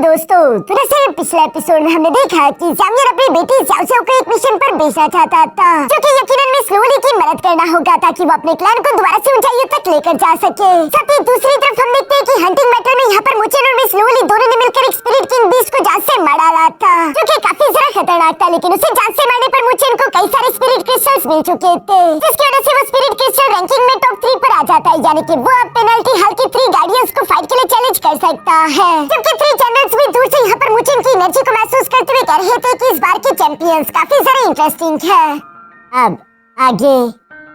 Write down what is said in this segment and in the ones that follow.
दोस्तों, दरअसल पिछले एपिसोड में हमने देखा कि जामियर अपनी बेटी ज़ाओ को एक मिशन पर भेजना चाहता था, जो कि यकीनन मिस लूली की मदद करना होगा ताकि वो अपने क्लैन को दोबारा से ऊंचाइयों तक लेकर जा सके। साथ ही दूसरी तरफ हम देखते हैं कि हंटिंग बैटल में यहाँ पर मुचेन और मिस लूली दोनों ने मिलकर एक स्पिरिट किंग बीस्ट को जान से मार डाला था, जो कि काफी जरा खतरनाक था। लेकिन उसे जान से मारने पर मुचेन को कई सारे स्पिरिट क्रिस्टल्स मिल चुके थे, जिसकी वजह से वो स्पिरिट क्रिस्टल रैंकिंग में टॉप 3 पर आ जाता है, यानी कि वो अब पेनल्टी हाल की 3 गार्डियंस को फाइट के लिए चैलेंज कर सकता है। जबकि 3 जनरल्स भी दूर से यहाँ पर मुचेन की एनर्जी को महसूस करते हुए कह रहे थे कि इस बार के चैंपियंस काफी ज्यादा इंटरेस्टिंग है। अब आगे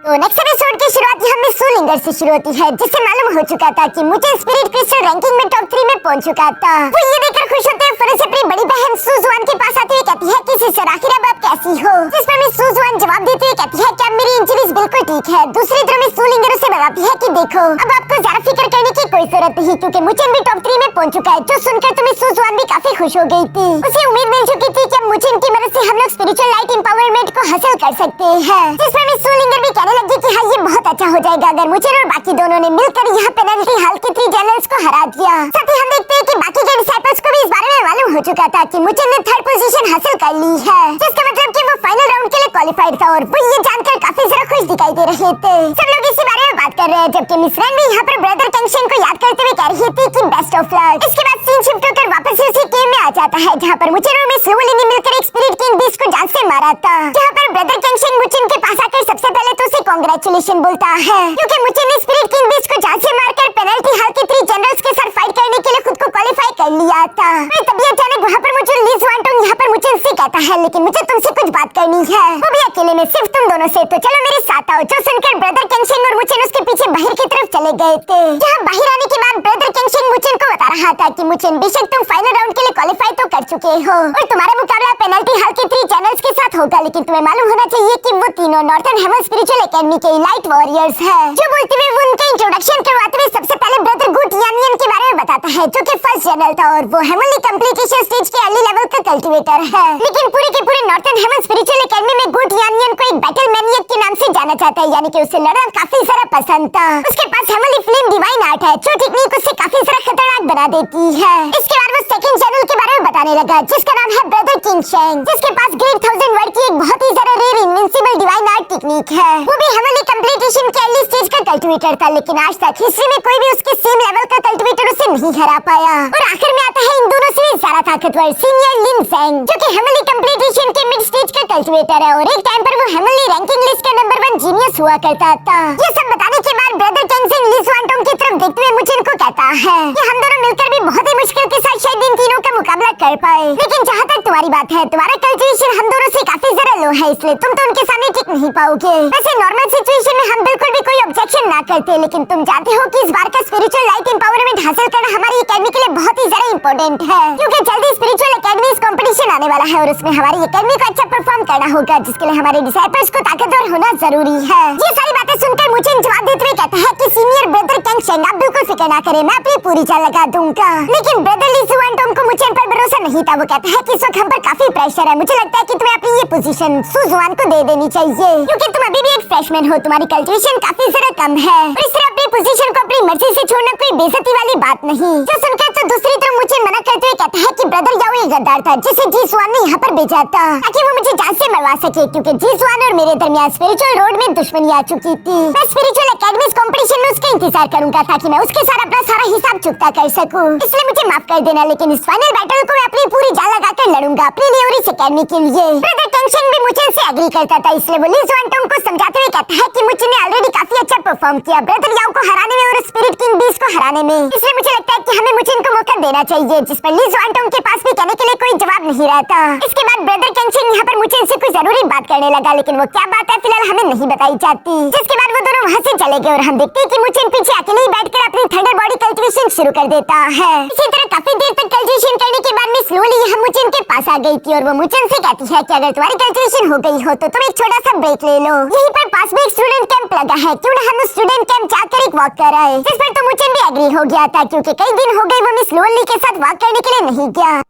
तो नेक्स्ट एपिसोड की शुरुआत यहाँ मिस सूलिंगर से शुरू होती है, जिससे मालूम हो चुका था कि मुचेन स्पिरिट क्रिस्टल रैंकिंग में टॉप 3 में पहुंच चुका था। वो ये देखकर खुश होते हुए फौरन से अपनी बड़ी बहन सुजुआन के पास आती हुई कहती है कि सिस्टर आखिर अब आप कैसी हो, जिस पर मिस सुजुआन जवाब देते हुए कहती है कि अब मेरी इंजरीज बिल्कुल ठीक है। दूसरी तरफ मिस सूलिंगर उसे बताती है कि देखो अब आपको ज्यादा फिक्र करने की कोई जरूरत नहीं, क्योंकि मुचेन भी टॉप 3 में पहुंच चुका है। जो सुनकर तो मिस सुजुआन भी काफी खुश हो गई थी। उसे उम्मीद मिल चुकी थी कि अब मुचेन की मदद से हम लोग स्पिरिचुअल लाइट एम्पावरमेंट को हासिल कर सकते हैं, जिस पर मिस सूलिंगर भी कहने लगी कि हाँ ये बहुत अच्छा हो जाएगा अगर मुचेन और बाकी दोनों ने मिलकर यहाँ पेनल्टी हाल के 3 जनरल्स को हरा दिया। साथ ही हम देखते हैं कि बाकी के डिसाइपल्स को भी इस बारे में मालूम हो चुका था कि मुचेन ने 3rd पोजीशन हासिल कर ली है, जिसका मतलब कि वो फाइनल राउंड के लिए क्वालिफाइड था, और वो ये जानकर काफी जरा खुश दिखाई दे रहे थे। सब लोग इसी बारे में बात कर रहे हैं, जबकि मिस रैन भी यहाँ पर ब्रदर कैंगशेन को याद करते हुए कह रही थी कि बेस्ट ऑफ लक। इसके बाद सीन शिफ्ट होकर वापस से उसी केव में आ जाता है, जहाँ पर मुचेन और मिस लूली ने मिलकर एक स्पिरिट किंग बीस्ट को जान से मारा था, जहाँ पर ब्रदर कैंगशेन मुचेन के पास आकर सबसे पहले तो उसे कांग्रेचुलेशन बोलता है, क्योंकि मुचेन ने स्पिरिट किंग बीस्ट को जान से मारकर पेनल्टी हाल के 3 जनरल्स के साथ फाइट करने के लिए खुद को क्वालिफाई कर लिया था। तभी अचानक वहाँ पर मुझे ली ज़ुआनटोंग यहाँ पर मुचेन से कहता है, लेकिन मुझे तुमसे कुछ बात करनी है, वो भी अकेले में, सिर्फ तुम दोनों से, तो चलो मेरे साथ आओ। जो सुनकर ब्रदर कैंगशेन और मुचेन उसके पीछे बाहर की तरफ चले गए थे। जहाँ बाहर आने के बाद ब्रदर कैंगशेन मुचेन को बता रहा था कि मुचेन बेशक तुम फाइनल राउंड के लिए क्वालिफाई तो कर चुके हो और तुम्हारा मुकाबला पेनल्टी हाल के 3 जनरल्स के साथ होगा, लेकिन तुम्हें मालूम होना चाहिए कि वो तीनों नॉर्थर्न हेवन स्पिरिचुअल एकेडमी के लाइट वॉरियर्स है। जो बोलते हुए वो उनका इंट्रोडक्शन करवाते हुए सबसे पहले ब्रदर गुट यानियन के बारे में बताता है, जो कि फर्स्ट जनरल था और वो हेवनली कंप्लीटेशन स्टेज के अर्ली लेवल का कल्टीवेटर है। लेकिन पूरे के पूरे नॉर्थर्न हेवन स्पिरिचुअल एकेडमी में गुट यानियन को एक बैटल मैनियक के नाम से जाना जाता है, यानी कि उसे लड़ना काफी सारा पसंद था। उसके पास हेवनली फ्लेम डिवाइन आर्ट है, जो टेक्निक उसे काफी सारा खतरनाक बना देती है। इसके बाद वो सेकंड जनरल के बारे में बताने लगा, जिसका नाम है ब्रदर किंग शेंग, जिसके पास ग्रेट 1000 वर्ड की एक बहुत ही सारा rare invincible divine art technique है। वो भी हेवनली कंप्लीटेशन के अर्ली स्टेज का कल्टीवेटर था, लेकिन आज तक हिस्ट्री में कोई भी उसके सेम लेवल का कल्टीवेटर उसे नहीं हरा पाया। और आखिर में आता है इन दोनों से भी ज्यादा ताकतवर सीनियर लिन सेंग, जो कि हेवनली कंप्लीटेशन के मिड स्टेज का कल्टीवेटर है, और एक टाइम पर वो हेवनली रैंकिंग लिस्ट का नंबर 1 जीनियस हुआ करता था। ये सब बताने के बाद ब्रदर कैंगशेन ली ज़ुआनटोंग की तरफ देखते हुए मुचेन को कहता है कि हम दोनों मिलकर भी बहुत ही मुश्किल के साथ शायद इन तीनों का मुकाबला कर पाए, लेकिन जहाँ तक तुम्हारी बात है, तुम्हारा कल्टीवेशन हम दोनों से काफी जरा लो है, इसलिए तुम तो उनके सामने टिक नहीं पाओगे। वैसे नॉर्मल सिचुएशन में हम बिल्कुल भी कोई ऑब्जेक्शन ना करते, लेकिन तुम जानते हो कि इस बार का स्पिरिचुअल लाइट एम्पावरमेंट हासिल करना हमारी एकेडमी के लिए बहुत ही ज्यादा इंपॉर्टेंट है, क्योंकि जल्दी स्पिरिचुअल एकेडमी कंपटीशन आने वाला है और उसमें हमारी एकेडमी को अच्छा परफॉर्म करना होगा, जिसके लिए हमारे डिसाइपल्स को ताकतवर होना जरूरी है। ये सारी बातें सुनकर मुचेन जवाब देते हुए कहता है कि सीनियर ब्रदर कैंगशेन आप बिल्कुल फिक्र ना करें, मैं अपनी पूरी जान लगा दूंगा। लेकिन ब्रदर ली ज़ुआनटोंग को मुचेन पर भरोसा नहीं था। वो कहता है कि इस वक्त हम पर काफी प्रेशर है, मुझे लगता है कि तुम्हें अपनी ये पोजीशन सुजुआन को दे देनी चाहिए, क्योंकि तुम अभी भी एक फ्रेशमैन हो, तुम्हारी कल्टीवेशन काफी जरा कम है, और इस तरह अपनी पोजीशन को अपनी मर्जी से छोड़ना कोई बेइज्जती वाली बात नहीं। जो सुनकर तो दूसरी तरफ मुचेन मना करते हुए कहता है कि ब्रदर याओ एक गद्दार था, जिसे जी ज़ुआन ने यहाँ पर भेजा था ताकि वो मुझे जान से मरवा सके, क्योंकि जी ज़ुआन और मेरे दरमियान स्पिरिचुअल रोड में दुश्मनी आ चुकी थी। मैं स्पिरिचुअल एकेडमी कंपटीशन में उसका इंतजार करूंगा ताकि मैं उसके साथ अपना सारा हिसाब चुकता कर सकूं, इसलिए मुझे माफ कर देना, लेकिन इस फाइनल बैटल को मैं अपनी पूरी जान लगाकर लड़ूंगा अपने लिए और इस एकेडमी के लिए। ब्रदर कैंगशेन भी मुचेन से एग्री करता था, इसलिए वो ली ज़ुआनटोंग को समझाते हुए कहता है कि मुचेन ने ऑलरेडी काफी अच्छा परफॉर्म किया ब्रदर याओ को हराने में और स्पिरिट किंग बीस्ट को हराने में, इसलिए मुझे लगता है कि हमें मुचेन को मौका देना चाहिए, जिस पर ली ज़ुआनटोंग के पास भी कहने के लिए कोई जवाब नहीं रहता। इसके बाद ब्रदर कैंगशेन यहाँ पर मुचेन से कोई जरूरी बात करने लगा, लेकिन वो क्या बात है फिलहाल हमें नहीं बताई जाती। जिसके बाद वो दोनों वहाँ से चले गए और हम देखते हैं कि मुचेन पीछे अकेले ही बैठकर अपनी थंडर बॉडी कल्टीवेशन शुरू कर देता है। इसी तरह काफी देर तक कल्टीवेशन करने के बाद मिस लूली यहाँ मुचेन के पास आ गई थी और वो मुचेन से कहती है कि अगर तुम्हारी कल्टीवेशन हो गई हो तो तुम एक छोटा सा ब्रेक ले लो, यहीं पर पास में एक स्टूडेंट कैंप लगा है, क्यों ना हम उस स्टूडेंट कैंप जाकर एक वॉक कर आए। जिस पर तो मुचेन भी एग्री हो गया था, क्योंकि कई दिन हो गए वो मिस लूली के साथ वॉक करने के लिए नहीं गया।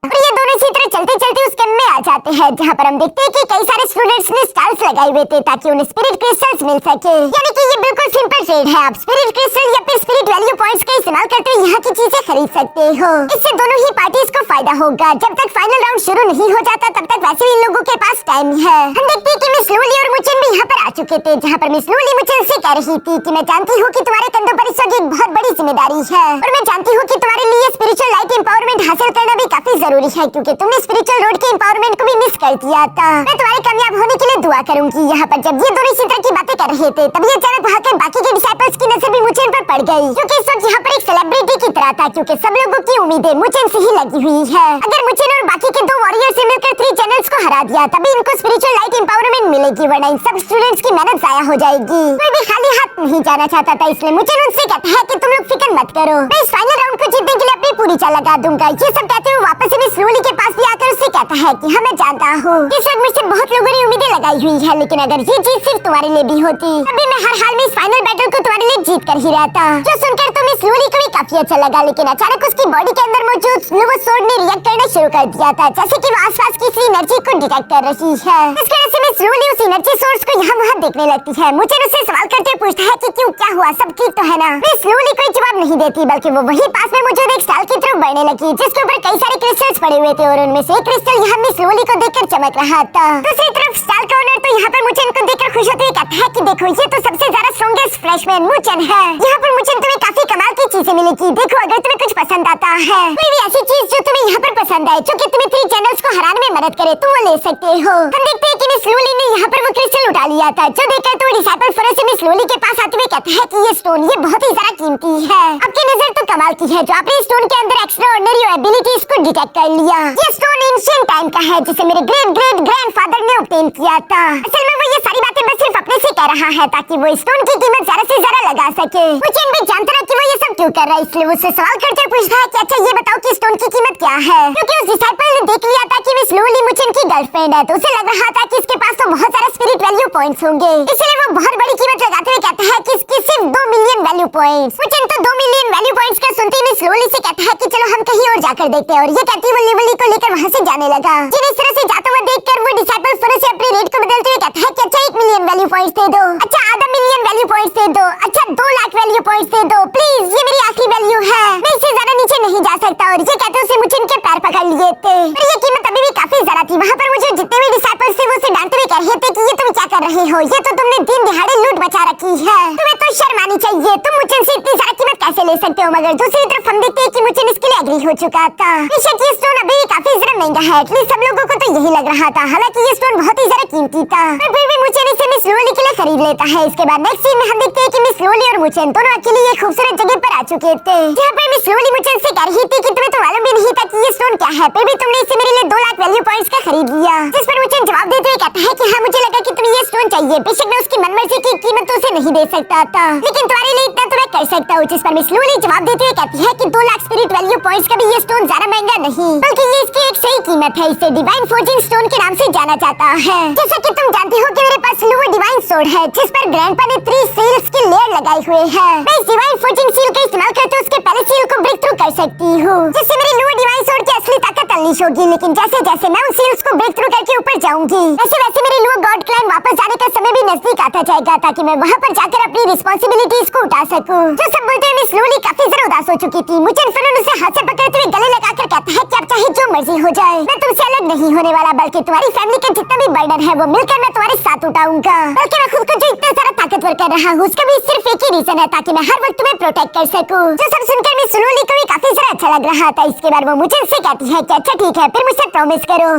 और ये दोनों इसी तरह चलते चलते उस कैंप में आ जाते हैं, जहाँ पर हम देखते हैं कि कई सारे स्टूडेंट्स ने स्टॉल्स लगाए हुए थे ताकि उन्हें स्पिरिट क्रिस्टल्स मिल सके। यानी कि ये बिल्कुल सिंपल ट्रेड है, आप स्पिरिट क्रिस्टल या फिर स्पिरिट वैल्यू पॉइंट्स का इस्तेमाल करते हुए यहाँ की चीजें खरीद सकते हो। इससे दोनों ही पार्टीज को फायदा होगा। जब तक फाइनल राउंड शुरू नहीं हो जाता तब तक वैसे भी इन लोगों के पास टाइम है। हम देखते हैं कि मिस लूली और मुचेन भी यहाँ पर आ चुके थे, जहाँ पर मिस लूली मुचेन से कह रही थी कि मैं जानती हूँ कि तुम्हारे कंधों पर इस वक्त एक बहुत बड़ी जिम्मेदारी है और मैं जानती हूँ कि तुम्हारे लिए स्पिरिचुअल लाइट एम्पावरमेंट हासिल करना भी काफी जरूरी है, क्योंकि तुमने स्पिरिचुअल रोड के एम्पावरमेंट को भी मिस कर दिया था। मैं तुम्हारे कामयाब होने के लिए दुआ करूंगी। यहाँ पर जब ये दोनों इसी तरह की बातें कर रहे थे तभी अचानक वहाँ के बाकी के डिसाइपल्स की नजर भी मुचेन पर पड़ गई, क्योंकि इस वक्त यहाँ पर एक सेलिब्रिटी की तरह था, क्योंकि सब लोगों की उम्मीदें मुचेन से ही लगी हुई है। अगर मुचेन और बाकी के दो वॉरियर्स ने मिलकर 3 चैनल्स को हरा दिया तभी इनको स्पिरिचुअल लाइट एम्पावरमेंट मिलेगी, वरना इन सब स्टूडेंट्स की मेहनत जाया हो जाएगी। कोई भी खाली हाथ नहीं जाना चाहता था, इसलिए मुचेन उनसे कहता है कि तुम लोग फिक्र मत करो, मैं इस फाइनल राउंड को जीतने के लिए अपनी पूरी चाल लगा दूंगा। ये सब कहते हुए वापस से मिस लूली के पास भी आकर उससे कहता है कि हाँ मैं जानता हूँ इस वक्त मुझसे बहुत लोगों ने उम्मीदें लगाई हुई है, लेकिन अगर ये जीत सिर्फ तुम्हारे लिए भी होती तभी मैं हर हाल में इस फाइनल बैटल को तुम्हारे लिए जीत कर ही रहता। जो सुनकर तो मिस लूली को भी काफी अच्छा लगा, लेकिन अचानक उसकी बॉडी के अंदर मौजूद फ्लूवो सोर्ड ने रिएक्ट करना शुरू कर दिया था, जैसे कि वो आसपास किसी एनर्जी को डिटेक्ट कर रही है। इस वजह से मिस लूली उस एनर्जी सोर्स को यहाँ वहाँ देखने लगती है। मुझे उससे सवाल करते पूछता है कि क्यों, क्या हुआ, सब ठीक तो है ना। मिस लूली कोई जवाब नहीं देती, बल्कि वो वही पास में मौजूद एक स्टॉल की तरफ बढ़ने लगी, जिसके ऊपर कई सारे क्रिस्टल्स पड़े हुए थे और उनमें से एक क्रिस्टल यहाँ मिस लूली को देखकर चमक रहा था। दूसरी तरफ स्टॉल का ओनर तो यहाँ पर मुचेन को देखकर खुश होते हुए कहता है कि देखो ये तो सबसे ज्यादा स्ट्रॉन्गेस्ट फ्रेशमैन मुचेन है। यहाँ पर मुचेन तुम्हें काफी कमाल की चीजें मिलेगी, देखो अगर तुम्हें कुछ पसंद आता है, कोई भी ऐसी चीज जो तुम्हें यहाँ पर पसंद आए, जो कि तुम्हें 3 चैनल्स को हराने में मदद करे, तुम वो ले सकते हो। हम देखते हैं कि मिस लूली ने यहाँ पर वो क्रिस्टल उठा लिया था, जो देखकर तो डिसाइपल फरस से मिस लूली के पास आते हुए कहता है कि ये स्टोन ये बहुत ही ज्यादा कीमती है। आपकी नजर तो कमाल की है जो आपने स्टोन के अंदर एक्स्ट्राऑर्डिनरी एबिलिटीज को डिटेक्ट कर लिया। ये स्टोन एंशिएंट टाइम का है, जिसे मेरे ग्रेट ग्रेट ग्रैंडफादर ने ऑब्टेन किया था। असल में वो ये सारी बातें बस सिर्फ अपने से कह रहा है ताकि वो स्टोन की कीमत ज्यादा से ज्यादा लगा सके। मुचेन भी जानता रहा कि वो ये सब क्यों कर रहा है, इसलिए उससे सवाल करके पूछता है कि अच्छा ये बताओ कि स्टोन की कीमत क्या है, क्योंकि उस डिसाइपल ने देख लिया था कि मिस लूली मुचेन की गर्लफ्रेंड है, तो उसे लग रहा था कि इसके पास तो बहुत सारे स्पिरिट वैल्यू पॉइंट्स होंगे, इसलिए वो बहुत बड़ी कीमत लगाते हुए कहता है कि इसकी सिर्फ 2 मिलियन वैल्यू पॉइंट्स। मुचेन तो 2 मिलियन वैल्यू पॉइंट्स का सुनते ही मिस लूली से कहता है कि चलो हम कहीं और जाकर देखते हैं, और ये कहती वो लिवली को लेकर वहाँ से जाने लगा। जिस तरह से जाता हुआ देखकर वो डिसाइपल फुर से अपने रेट को बदलते हुए कहता है कि अच्छा 1 मिलियन वैल्यू पॉइंट्स दे दो, अच्छा आधा मिलियन वैल्यू पॉइंट्स दे दो, अच्छा 2 लाख वैल्यू पॉइंट्स दे दो, प्लीज ये मेरी आखिरी वैल्यू है, मैं इससे ज्यादा नीचे नहीं जा सकता। और ये कहते उसे मुचेन के पैर पकड़ लिए थे, पर ये कीमत अभी भी काफी ज्यादा थी। वहाँ पर मुझे जितने भी डिसाइपल्स थे वो उसे डांटते हुए कह रहे थे कि ये तुम क्या कर रहे हो, ये तो तुमने दिन दिहाड़े लूट मचा रखी है, तुम्हें तो शर्म आनी चाहिए, तुम मुचेन से इतनी ज्यादा कीमत कैसे ले सकते हो। मगर दूसरी तरफ हम देखते हैं कि मुचेन इसके लिए एग्री हो चुका था। बेशक ये स्टोन अभी भी काफी ज्यादा महंगा है, एटलीस्ट सब लोगों को तो यही लग रहा था, हालांकि ये स्टोन बहुत ही ज्यादा कीमती था, पर फिर भी मुचेन इसे मिस लूली के लिए खरीद लेता है। इसके बाद नेक्स्ट सीन में हम देखते हैं कि मिस लूली और मुचेन दोनों अकेले एक खूबसूरत जगह पर आ चुके थे, जहाँ पर मिस लूली मुचेन से कह रही थी कि तुम्हें तो मालूम भी नहीं था कि ये स्टोन क्या है, फिर भी तुमने इसे मेरे लिए 2 लाख वैल्यू पॉइंट्स का खरीद लिया। जिस पर मुचेन जवाब देते हुए कहता है कि हाँ मुझे लगा कि तुम्हें ये स्टोन चाहिए, बेशक मैं उसकी मनमर्जी की कीमत तो उसे नहीं दे सकता था, लेकिन तुम्हारे लिए इतना तो मैं कर सकता हूँ। जिस पर मिस लूली जवाब देते हुए कहती है कि 2 लाख स्पिरिट वैल्यू पॉइंट्स का भी ये स्टोन ज्यादा महंगा नहीं, बल्कि ये इसकी एक सही कीमत है, इसे डिवाइन फोर्जिंग स्टोन के नाम से जाना जाता है। जैसा कि तुम जानते हो कि मेरे पास लूवो डिवाइन सोर्ड है, जिस पर ग्रैंडपा ने 3 सील्स की लेयर लगाई हुए है। मैं इस डिवाइन फोर्जिंग सील का इस्तेमाल करके उसके पहले सील को ब्रेक थ्रू कर सकती हूँ, जिससे मेरी लूवो डिवाइन सोर्ड की असली ताकत अनलीश होगी। लेकिन जैसे जैसे मैं उन सील्स को ब्रेक थ्रू करके ऊपर जाऊंगी, वैसे वैसे मेरी लूवो गॉड क्लैन वापस जाने का समय भी नजदीक आता जाएगा, ताकि मैं वहाँ पर जाकर अपनी रिस्पांसिबिलिटीज को उठा सकूं। जो सब बोलते हुए मिस लूली काफी ज्यादा उदास हो चुकी थी। मुचेन फनून उसे हाथ से पकड़ते हुए गले लगाकर कहता है कि अब चाहे जो मर्जी हो जाए, मैं तुमसे अलग नहीं होने वाला, बल्कि तुम्हारी फैमिली का जितना भी बर्डन है वो मिलकर मैं तुम्हारे साथ उठाऊंगा। बल्कि मैं खुद को जो इतना सारा ताकतवर कर रहा हूँ उसका भी सिर्फ एक ही रीजन है, ताकि मैं हर वक्त तुम्हें प्रोटेक्ट कर सकूं। जो सब सुनकर मिस लूली को भी काफी ज्यादा अच्छा लग रहा था। इसके बाद वो मुझे से कहती है कि अच्छा ठीक है, फिर मुझसे प्रॉमिस करो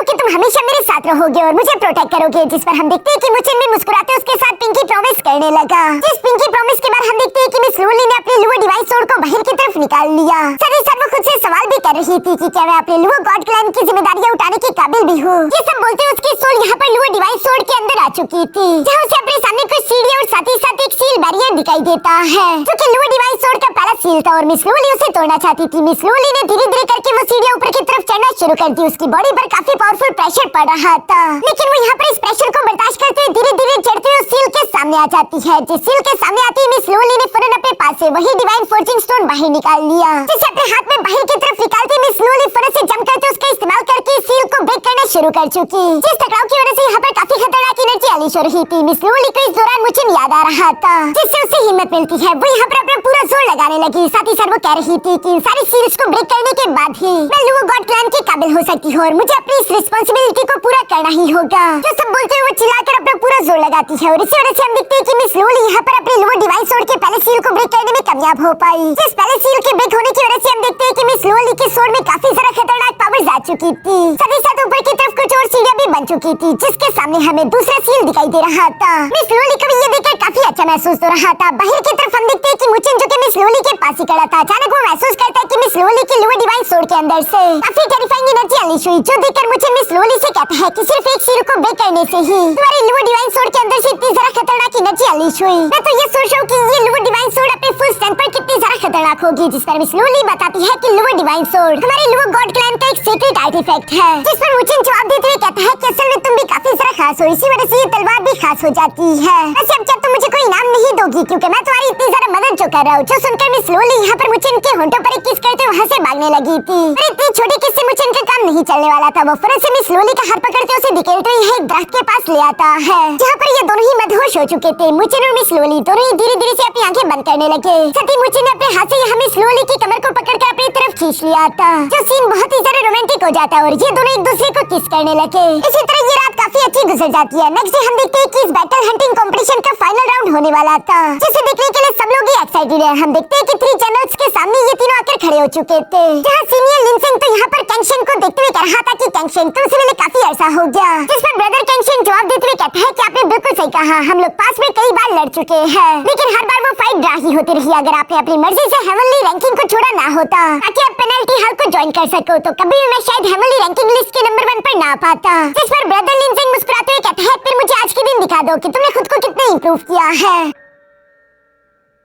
कि तुम हमेशा मेरे साथ रहोगे और मुझे प्रोटेक्ट करोगे। जिस पर हम देखते हैं कि मुचेन भी मुस्कुराते उसके साथ पिंकी प्रॉमिस करने लगा। जिस पिंकी प्रॉमिस के बाद हम देखते हैं कि मिस लूली ने अपनी लूवो डिवाइन सोर्ड को बाहर की तरफ निकाल लिया। साथ ही साथ वो खुद से सवाल भी कर रही थी कि क्या मैं अपने लूवो गॉड क्लैन की जिम्मेदारियां उठाने के काबिल भी हूँ। ये सब बोलते उसकी सोल यहाँ पर लूवो डिवाइन सोर्ड के अंदर आ चुकी थी, जहाँ उसे अपने सामने कुछ सीढ़ियां और साथ ही साथ एक सील बैरियर दिखाई देता है, जो कि लूवो डिवाइन सोर्ड का पहला सील था और मिस लूली उसे तोड़ना चाहती जाती थी, मिस लूली ने धीरे धीरे करके वो सीढ़ियां ऊपर की तरफ चढ़ना शुरू कर दी। उसकी बॉडी पर काफी पावरफुल प्रेशर पड़ रहा था, लेकिन वो यहाँ पर इस प्रेशर को बर्दाश्त करते हुए धीरे धीरे चढ़ते हुए सील के सामने आ जाती है। जिस सील के सामने आती है मिस लूली ने फौरन अपने पास से वही डिवाइन फोर्जिंग स्टोन बाहर निकाल लिया, जिसे अपने हाथ में बाहर की तरफ निकालती मिस लूली फौरन से जंप करते उसका इस्तेमाल करके सील को ब्रेक करना शुरू कर चुकी। जिस टकराव की वजह से यहाँ पर काफी खतरनाक एनर्जी अनलीश हो रही थी। मिस लूली को इस दौरान मुझे याद आ रहा था, जिससे उसे हिम्मत मिलती है। वो यहाँ पर अपना पूरा जोर लगाने लगी। साथ ही साथ वो कह रही थी कि सारी सील्स को ब्रेक करने के बाद ही मैं लुओ गॉड क्लैन के काबिल हो सकती हूँ और मुझे अपनी इस रिस्पांसिबिलिटी को पूरा करना ही होगा। जो सब बोलते हुए वो चिल्लाकर अपना पूरा जोर लगाती है और इसी वजह से हम देखते हैं कि मिस लूली यहाँ पर अपनी लुओ डिवाइन सोर्ड के पहले सील को ब्रेक करने में कामयाब हो पाई। जिस पहले सील के ब्रेक होने की वजह से हम देखते हैं कि मिस लूली के सोर्ड में काफी सारा खतरनाक पावर जा चुकी थी। साथ ही साथ ऊपर की तरफ कुछ और सीढ़ियां भी बन चुकी थी, जिसके सामने हमें दूसरा सील दिखाई दे रहा था। मिस लूली को भी ये देखकर काफी अच्छा महसूस हो रहा था। बाहर की तरफ हम देखते हैं कि मुचिन जो कि मिस लूली के पास ही खड़ा था, अचानक वो महसूस करता है कि मिस लूली की लुओ डिवाइन सोर्ड के अंदर से काफी टेरिफाइंग एनर्जी अनलीश हुई, जो देखकर मुचिन मिस लूली से कहता है कि सिर्फ एक सील को ब्रेक करने से ही तुम्हारी लुओ डिवाइन सोर्ड के अंदर से इतनी ज्यादा खतरनाक एनर्जी अनलीश हुई। मैं तो ये सोच रहा हूँ कि ये लुओ डिवाइन सोर्ड अपने फुल स्ट्रेंथ पर कितनी ज्यादा खतरनाक होगी। जिस पर मिस लूली बताती है कि लुओ डिवाइन सोर्ड हमारे लुओ गॉड क्लैन का एक सीक्रेट आर्टिफैक्ट है। जिस पर मुचिन जवाब देते हुए कहता है कि असल में तुम भी काफी ज्यादा खास हो, इसी वजह से ये तलवार भी खास हो जाती है। वैसे अब तुम मुझे कोई इनाम नहीं दोगी क्योंकि मैं तुम्हारी इतनी ज्यादा मदद जो कर रहा हूँ। जो सुनकर मिस लूली यहाँ पर मुचिन के होंठों पर एक किस करते वहाँ से भागने लगी थी। पर इतनी छोटी किस से मुचिन का काम नहीं चलने वाला था। वो फौरन से मिस लूली का हाथ पकड़ते उसे धकेलते हुए एक दरख्त के पास ले आता है, जहाँ पर ये दोनों ही मदहोश हो चुके थे। मुचिन और मिस लूली दोनों ही धीरे धीरे से अपनी आंखें बंद करने लगे। साथ ही मुचिन ने अपने हाथ से यहाँ मिस लूली की कमर को पकड़कर अपनी तरफ खींच लिया था, जो सीन बहुत ही ज्यादा रोमांटिक हो जाता है और ये दोनों एक दूसरे को किस करने लगे। इसी तरह ये रात काफी अच्छी गुजर जाती है। नेक्स्ट डे हम देखते हैं कि इस बैटल हंटिंग कंपटीशन का फाइनल राउंड होने वाला था, जिसे देखने के लिए सब लोग ही एक्साइटेड है। हम देखते हैं कि 3 जनरल्स के सामने ये तीनों आकर खड़े हो चुके थे, जहाँ सीनियर लिनसेंग तो यहाँ पर कैंगशेन को देखते हुए कह रहा था कि कैंगशेन तुमसे मिले काफी अरसा हो गया। जिस पर ब्रदर कैंगशेन जवाब देते हुए कहता है कि आपने बिल्कुल सही कहा, हम लोग पास में कई बार लड़ चुके हैं, लेकिन हर बार वो फाइट ड्रा ही होती रही। अगर आपने अपनी मर्जी से हेवनली रैंकिंग को छोड़ा ना होता ताकि आप पेनल्टी हॉल को ज्वाइन कर सको, तो कभी भी मैं शायद हेवनली रैंकिंग लिस्ट के नंबर 1 पर ना पाता। जिस पर ब्रदर लिनसेंग मुस्कुराते हुए कहता है फिर मुझे आज के दिन दिखा दो कि तुमने खुद को कितना इंप्रूव किया है।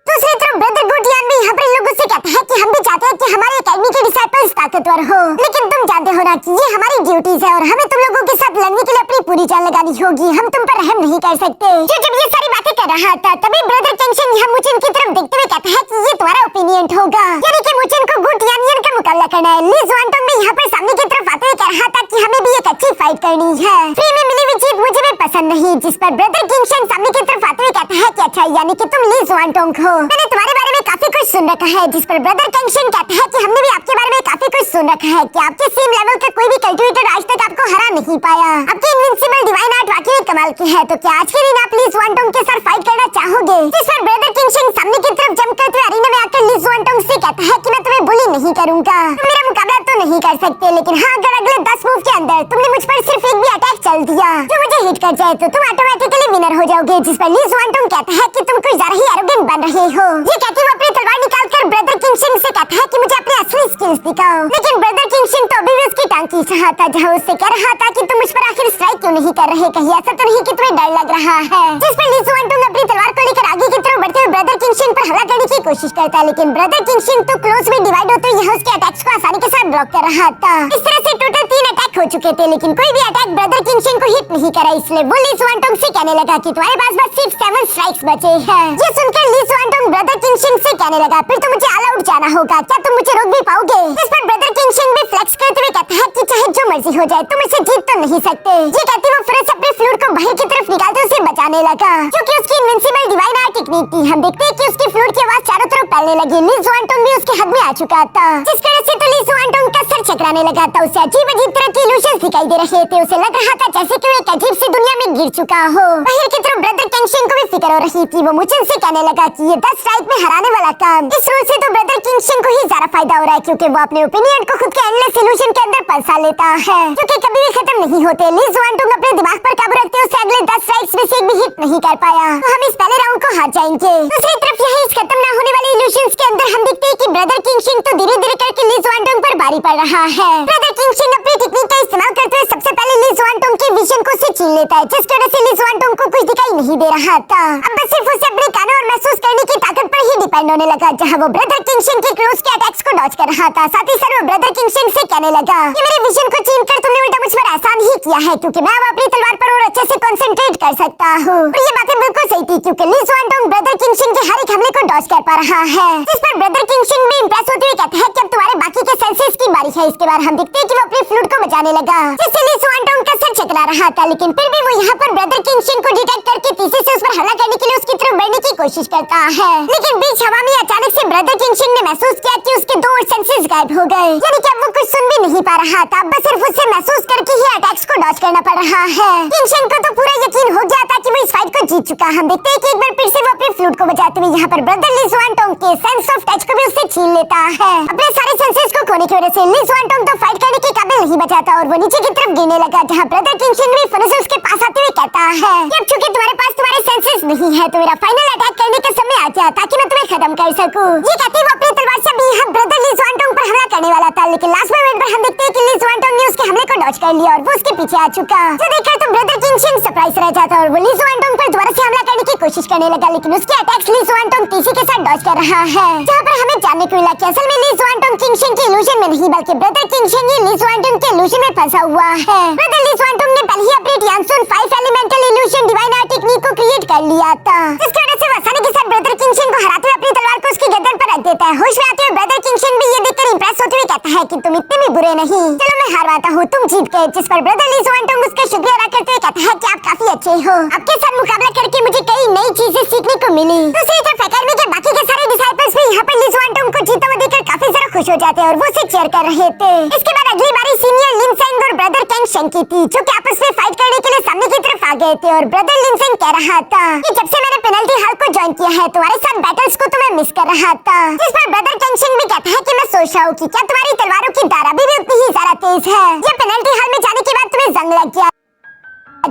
दूसरी तरफ ब्रदर गुडियान भी यहाँ पर लोगों से कहता है कि हम भी चाहते हैं कि हमारे एकेडमी के डिसाइपल्स ताकतवर हो, लेकिन तुम जानते हो ना कि ये हमारी ड्यूटीज है और हमें तुम लोगों के साथ लड़ने के लिए अपनी पूरी जान लगानी होगी। हम तुम पर रहम नहीं कर सकते। जब ये सारी बातें कर रहा था तभी ब्रदर कैंगशेन यहाँ मुचिन की तरफ देखते हुए कहता है कि ये तुम्हारा ओपिनियन होगा, यानी कि मुचिन को गुडियान का मुकाबला करना है। ली ज़ुआनटोंग भी यहाँ पर सामने की तरफ आते हुए कह रहा था कि हमें भी एक अच्छी फाइट करनी है, फ्री में मिली हुई जीत मुझे भी पसंद नहीं। जिस पर ब्रदर कैंगशेन सामने की तरफ आते हुए कहता है कि अच्छा, यानी कि तुम ली ज़ुआनटोंग हो, मैंने तुम्हारे बारे में काफी कुछ सुन रखा है। जिस पर ब्रदर कैंगशेन कहता है कि हमने भी आपके बारे में काफी कुछ सुन रखा है कि आपके सेम लेवल का कोई भी कल्टिवेटर आज तक आपको हरा नहीं पाया। आपकी इनविंसिबल डिवाइन आर्ट वाकई कमाल की है, तो क्या आज के दिन आप ली ज़ुआनटोंग के साथ फाइट करना चाहोगे? जिस पर ब्रदर कैंगशेन सामने की तरफ जंप करते हुए अरीना में आकर ली ज़ुआनटोंग से कहता है कि मैं तुम्हें बुली नहीं करूंगा, तुम मेरा मुकाबला तो नहीं कर सकते, लेकिन हाँ, अगर अगले 10 मूव के अंदर तुमने मुझ पर सिर्फ एक भी अटैक चल दिया जो मुझे हिट कर जाए तो तुम ऑटोमेटिकली विनर हो जाओगे। जिस पर ली ज़ुआनटोंग कहता है कि तुम कुछ ज्यादा ही एरोगेंट बन रहे हो। ये कहते हुए अपनी तलवार निकालकर ब्रदर कैंगशेन से कहता है कि मुझे अपने असली स्किल्स दिखाओ, लेकिन ब्रदर कैंगशेन तो अभी भी उसकी टांग खींच रहा था, जहाँ उससे कह रहा था कि तुम मुझ पर आखिर स्ट्राइक क्यों नहीं कर रहे, कहीं ऐसा तो नहीं कि तुम्हें डर लग रहा है। जिस पर ली ज़ुआनटोंग अपनी तलवार को लेकर आगे की तरफ बढ़ते हुए ब्रदर कैंगशेन पर हमला करने की कोशिश करता है, लेकिन ब्रदर कैंगशेन तो क्लोज में डिवाइड होते हुए उसके अटैक्स को आसानी के साथ ब्लॉक कर रहा था। इस तरह से टोटल 3 अटैक हो चुके थे, लेकिन कोई भी अटैक ब्रदर कैंगशेन को हिट नहीं करा। इसलिए वो ली ज़ुआनटोंग से कहने लगा कि तुम्हारे पास बस सिर्फ 7 स्ट्राइक्स बचे हैं। ये सुनकर ली ज़ुआनटोंग ब्रदर कैंगशेन से कहने लगा फिर तो मुझे ऑल आउट जाना होगा, क्या तुम मुझे रोक भी पाओगे? इस पर ब्रदर कैंगशेन भी फ्लेक्स करते हुए कहता है कि चाहे जो मर्जी हो जाए तुम इसे जीत तो नहीं सकते। ये कहते वो फिर अपने फ्लूट को बाहर की तरफ निकालते उसे बचाने लगा, क्योंकि उसकी इनविंसिबल डिवाइन आर्ट टेक्निक थी। हम देखते हैं कि उसकी फ्लूट की आवाज चारों तरफ फैलने लगी। ली ज़ुआनटोंग भी उसके हद में आ चुका था, जिस तरह से तो ली ज़ुआनटोंग का सर चकराने लगा था। उसे अजीब अजीब तरह के इल्यूशंस दिखाई दे रहे थे। उसे लग रहा था जैसे कि वो एक अजीब सी दुनिया में गिर चुका हो। बाहर की तरफ ब्रदर कैंगशेन को भी फिक्र हो रही थी। वो मुचिन से कहने लगा कि ये 10 स्ट्राइक में हराने वाला काम, इस रूल से तो ब्रदर कैंगशेन को ही ज्यादा फायदा हो रहा है, क्योंकि वो अपने ओपिनियन को खुद के एंडलेस इल्यूशन के अंदर फंसा लेता है, जो कि कभी भी खत्म नहीं होते। ली ज़ुआनटोंग अपने दिमाग पर काबू रखते उसे अगले 10 स्ट्राइक्स में से एक भी हिट नहीं कर पाया, तो हम इस पहले राउंड को हार जाएंगे। दूसरी तरफ यही इस खत्म ना होने वाले इल्यूशंस के अंदर हम देखते हैं कि ब्रदर कैंगशेन तो धीरे धीरे करके ली ज़ुआनटोंग पर भारी पड़ रहा है। ब्रदर कैंगशेन अपनी टेक्निक का इस्तेमाल करते हुए सबसे पहले ली ज़ुआनटोंग के मिशन को उससे छीन लेता है, जिसकी वजह से ली जुआनटोंग को कुछ दिखाई नहीं दे रहा था। अब बस सिर्फ उसे अपने कानों और महसूस करने की ताकत पर ही डिपेंड होने लगा, जहाँ वो ब्रदर किंगशिन के क्लोज के अटैक्स को डॉज कर रहा था। साथ ही साथ वो ब्रदर किंगशिन से कहने लगा कि मेरे विजन को छीन कर तुमने उल्टा मुझ पर एहसान ही किया है, क्योंकि मैं अब अपनी तलवार पर और अच्छे से कंसंट्रेट कर सकता हूँ। और ये बातें बिल्कुल सही थी, क्योंकि ली जुआनटोंग ब्रदर किंगशिन के हर एक हमले को डॉज कर पा रहा है। इस पर ब्रदर किंगशिन भी इंप्रेस होते हुए कहता है कि अब तुम्हारे बाकी के सेंसेस की बारी है। इसके बाद हम देखते हैं कि वो अपनी फ्लूट को बजाने लगा, जिससे ली जुआनटोंग का सर चकरा रहा था, लेकिन फिर भी वो यहाँ पर ब्रदर किंगशिन को डिटेक्ट करके पीछे से उस पर हमला करने के लिए उसकी तरफ बढ़ने की कोशिश करता है। लेकिन बीच हवा में अचानक से ब्रदर किंगशिन ने महसूस किया कि उसके दो सेंसेस गायब हो गए, यानी कि अब वो कुछ सुन भी नहीं पा रहा था, बस सिर्फ उससे महसूस करके ही अटैक्स को डॉज करना पड़ रहा है। किंगशिन को तो पूरा यकीन हो गया था कि वो इस फाइट को जीत चुका। हम देखते हैं कि एक बार फिर से वो अपनी फ्लूट को बजाते हुए यहाँ पर ब्रदर ली जुआनटोंग के सेंस ऑफ टच को भी उससे छीन लेता है। अपने सारे सेंसेस को खोने की वजह से ली जुआनटोंग तो फाइट करने के काबिल नहीं बचा था और वो नीचे की तरफ गिरने लगा, जहाँ ब्रदर किंगशिन भी फन से उसके पास आते हुए कहता है कि अब चूंकि तुम्हारे पास तुम्हारे सेंसेस नहीं है तो मेरा फाइनल अटैक करने का समय आ गया ताकि मैं तुम्हें खत्म कर सकूं। ये कहते वो अपनी तलवार से भी यहाँ ब्रदर ली जुआनटोंग पर हमला करने वाला था, लेकिन लास्ट मोमेंट पर हम देखते हैं कि ली जुआनटोंग ने उसके हमले को डॉज कर लिया और वो उसके पीछे आ चुका। जो देखकर तो ब्रदर किंगशिन सरप्राइज रह जाता और वो ली जुआनटोंग पर दोबारा से हमला करने की कोशिश करने लगा, लेकिन उसके अटैक्स ली जुआनटोंग तीसी के साथ डॉज कर रहा है। जहाँ पर हमें जानने को मिला कि असल में ली जुआनटोंग किंगशिन के इल्यूजन में नहीं बल्कि ब्रदर किंगशिन ही ली जुआनटोंग के इल्यूजन में फंसा हुआ है। ब्रदर ली जुआनटोंग ने पहले ही अपनी टियानसुन 5 elemental illusion divine art technique को क्रिएट कर लिया था, जिसकी वजह से वो आसानी के साथ ब्रदर किंगशिन को हराते हुए अपनी तलवार को उसकी गर्दन पर रख देता है। होश में आते हुए ब्रदर किंगशिन भी ये देखकर इंप्रेस होते हुए कहता है कि तुम इतने भी बुरे नहीं, चलो मैं हारवाता हूँ, तुम जीत गए। जिस पर ब्रदर ली जुआनटोंग उसका शुक्रिया अदा करते हुए कहता है कि आप काफी अच्छे हो, आपके साथ मुकाबला करके मुझे कई नई चीजें सीखने को मिली। दूसरी तरफ एकेडमी के बाकी के सारे डिसाइपल्स भी यहाँ पर ली जुआनटोंग को जीता हुआ देखकर काफी ज्यादा खुश हो जाते हैं और वो उसे चीयर कर रहे थे। इसके बाद अगली बारी सीनियर लिनसेंग और ब्रदर कैंग शेंग की थी, जो कि आपस में फाइट करने के लिए सामने की तरफ आ गए थे और ब्रदर लिनसेंग कह रहा था कि जब से मैंने पेनल्टी हाल को ज्वाइन किया है तुम्हारे साथ बैटल्स को तो मैं मिस कर रहा था। जिस पर ब्रदर कैंग शेंग भी कहता है कि मैं सोच रहा हूँ कि क्या तुम्हारी तलवारों की धार अभी भी उतनी ही ज्यादा तेज है। ये पेनल्टी हाल में जाने के बाद तुम्हें जंग लग गया।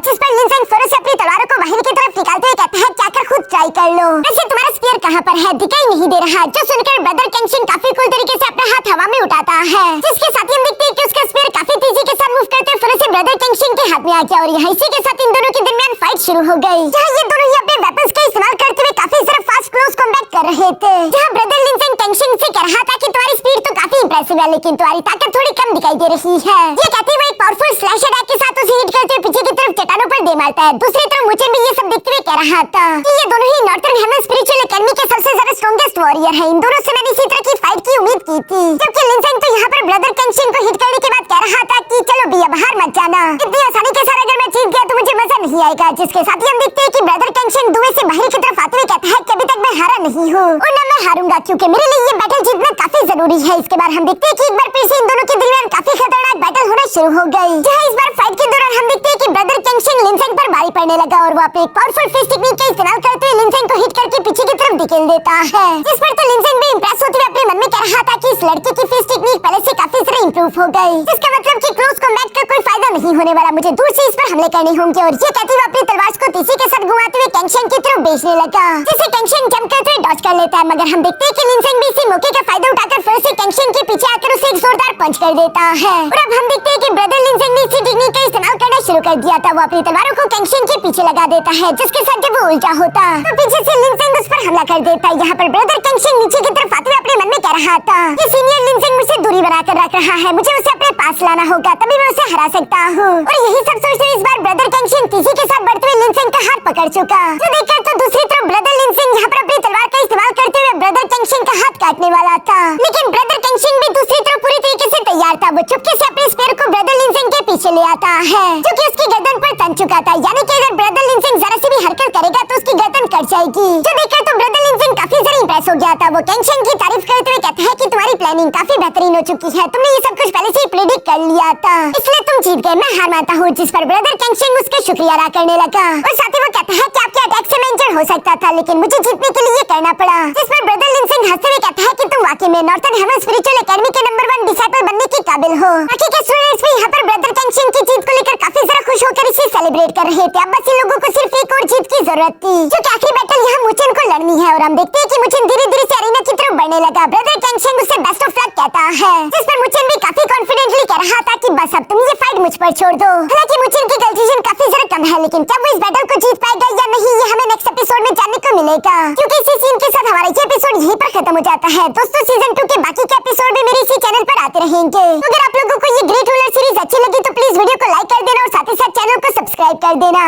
जिस पर लिनसेंग फौरन से अपनी तलवारों को बाहर की तरफ निकालते हुए कहता है क्या कर खुद ट्राई कर लो। वैसे तुम्हारा स्पीयर कहाँ पर है, दिखाई नहीं दे रहा। जो सुनकर ब्रदर कैंग शेंग काफी कूल तरीके से अपना हाथ हवा में उठाता है, जिसके साथ ही हम देखते हैं कि उसका स्पीयर काफी तेजी के साथ मूव करते हुए फौरन से ब्रदर कैंग शेंग के हाथ में आ गया और यहाँ इसी के साथ इन दोनों के दरमियान फाइट शुरू हो गई, जहाँ ये दोनों ही अपने वेपन्स का इस्तेमाल करते हुए काफी ज्यादा फास्ट क्लोज कॉम्बैट कर रहे थे। जहाँ ब्रदर लिनसेंग कैंग शेंग से कह रहा था कि तुम्हारी स्पीड तो काफी इंप्रेसिव है, लेकिन तुम्हारी ताकत थोड़ी कम दिखाई दे रही है। ये कहते हुए एक पावरफुल स्लैश अटैक के साथ उसे हिट करते हुए पीछे की तरफ चट्टानों पर दे मारता है। दूसरी तरफ मुचेन भी ये सब देखते हुए कह रहा था कि ये दोनों ही नॉर्थर्न हेवन स्पिरिचुअल एकेडमी के सबसे ज्यादा स्ट्रॉन्गेस्ट वॉरियर हैं। इन दोनों से मैंने इसी तरह की फाइट की उम्मीद की थी। जबकि लिनसेंग तो यहाँ पर ब्रदर कैंग शेंग को हिट करने के बाद कह रहा था कि चलो भी अब हार मत जाना, इतनी आसानी के साथ अगर मैं जीत गया तो मुझे मजा नहीं आएगा। जिसके साथ ही हम देखते हैं कि ब्रदर कैंग शेंग दुए से बाहर की तरफ आते हुए कहता है कि अभी तक मैं हारा नहीं हूँ और न मैं हारूंगा, क्योंकि मेरे लिए ये बैटल जीतना काफी जरूरी है। इसके बाद हम देखते हैं कि एक बार फिर से इन दोनों के दरमियान काफी खतरनाक बैटल होना शुरू हो गई, जहाँ इस बार फाइट के दौरान हम देखते हैं कि ब्रदर कैंग शेंग लिनसेंग पर भारी पड़ने लगा और वो अपने एक पावरफुल फिस्ट टेक्निक का इस्तेमाल करते हुए लिनसेंग को हिट करके पीछे की तरफ धकेल देता है। जिस पर तो लिनसेंग भी इंप्रेस होते हुए अपने मन में कह रहा था कि इस लड़के की फिस्ट टेक्निक पहले से काफी ज्यादा इंप्रूव हो गई, जिसका मतलब कि क्लोज कॉम्बैट का कोई फायदा नहीं होने वाला, मुझे दूर से इस पर हमले करने होंगे। और ये कहते हुए अपनी तलवार को तीसी के साथ घुमाते हुए कैंग शेंग की तरफ भेजने लगा, जिसे कैंग शेंग जंप करते हुए डॉज कर लेता है। मगर हम देखते हैं कि लिनसेंग भी इसी मौके का फायदा उठाकर फिर से कैंग शेंग के पीछे आकर उसे एक जोरदार पंच कर देता है। और अब हम देखते हैं कि ब्रदर लिनसेंग ने इसी टेक्निक का इस्तेमाल करना शुरू कर दिया था। वो अपनी तलवारों को कैंग शेंग के पीछे लगा देता है, जिसके साथ जब वो उल्टा होता तो पीछे से लिनसेंग उस पर हमला कर देता है। यहाँ पर ब्रदर कैंग शेंग नीचे की तरफ आते हुए अपने मन में कह रहा था कि सीनियर लिनसेंग मुझसे दूरी बनाकर रख रहा है, मुझे उसे अपने पास लाना होगा, तभी मैं उसे हरा सकता हूँ। और यही सब सोचते इस बार ब्रदर कैंग शेंग तीसी के साथ बढ़ते हुए लिनसेंग का हाथ पकड़ चुका। जो देखकर तो दूसरी तरफ ब्रदर लिनसेंग यहाँ पर अपनी तलवार का इस्तेमाल करते हुए ब्रदर कैंग शेंग का हाथ काटने वाला था, लेकिन ब्रदर कैंग शेंग भी दूसरी तरफ पूरी तरीके से तैयार था। वो चुपके से अपने स्पेयर को ब्रदर लिनसेंग के पीछे ले आता है, जो कि उसकी गर्दन पर तन चुका था, यानी कि अगर ब्रदर लिनसेंग जरा सी भी हरकत करेगा तो उसकी गर्दन कट जाएगी। जो देखकर तो ब्रदर लिनसेंग काफी ज्यादा इंप्रेस हो गया था। वो कैंग शेंग की तारीफ करते हुए कहता है कि तुम्हारी प्लानिंग काफी बेहतरीन हो चुकी है, तुमने ये सब कुछ पहले से ही प्रेडिक्ट कर लिया था, इसलिए तुम जीत गए, मैं हार मानता हूँ। जिस पर ब्रदर कैंग शेंग उसका शुक्रिया अदा करने लगा और साथ ही वो कहता है कि आपके अटैक से मैं इंजर्ड हो सकता था, लेकिन मुझे जीतने के लिए ये करना पड़ा। जिस पर ब्रदर लिनसेंग हंसते हुए कहता है कि तुम वाकई में नॉर्थर्न हेवन स्पिरिचुअल एकेडमी के नंबर 1 डिसाइपल बनने के काबिल हो। बाकी के स्टूडेंट्स भी यहाँ पर ब्रदर कैंग शेंग की जीत को लेकर काफी ज्यादा खुश होकर इसे सेलिब्रेट कर रहे थे। अब बस इन लोगों को सिर्फ एक और जीत की जरूरत थी, जो कि आखिरी बैटल यहाँ मुचेन को लड़नी है। और हम देखते हैं कि मुचिन धीरे धीरे से अरीना की तरफ बढ़ने लगा। ब्रदर कैंगशेंग उसे बेस्ट ऑफ लक कहता है, जिस पर मुचिन भी काफी कॉन्फिडेंटली कह रहा था कि बस अब तुम ये फाइट मुझ पर छोड़ दो। हालांकि मुचिन की कंफ्यूजन काफी जरा कम है, लेकिन क्या वो इस बैटल को जीत पाएगा या नहीं, ये हमें नेक्स्ट एपिसोड में जानने को मिलेगा। क्योंकि इसी सीन के साथ हमारा ये एपिसोड यहीं पर खत्म हो जाता है। दोस्तों सीजन 2 के बाकी के एपिसोड भी मेरे इसी चैनल पर आते रहेंगे। तो अगर आप लोगों को ये ग्रेट रूलर सीरीज अच्छी लगी तो प्लीज वीडियो को लाइक कर देना और साथ ही साथ चैनल को सब्सक्राइब कर देना।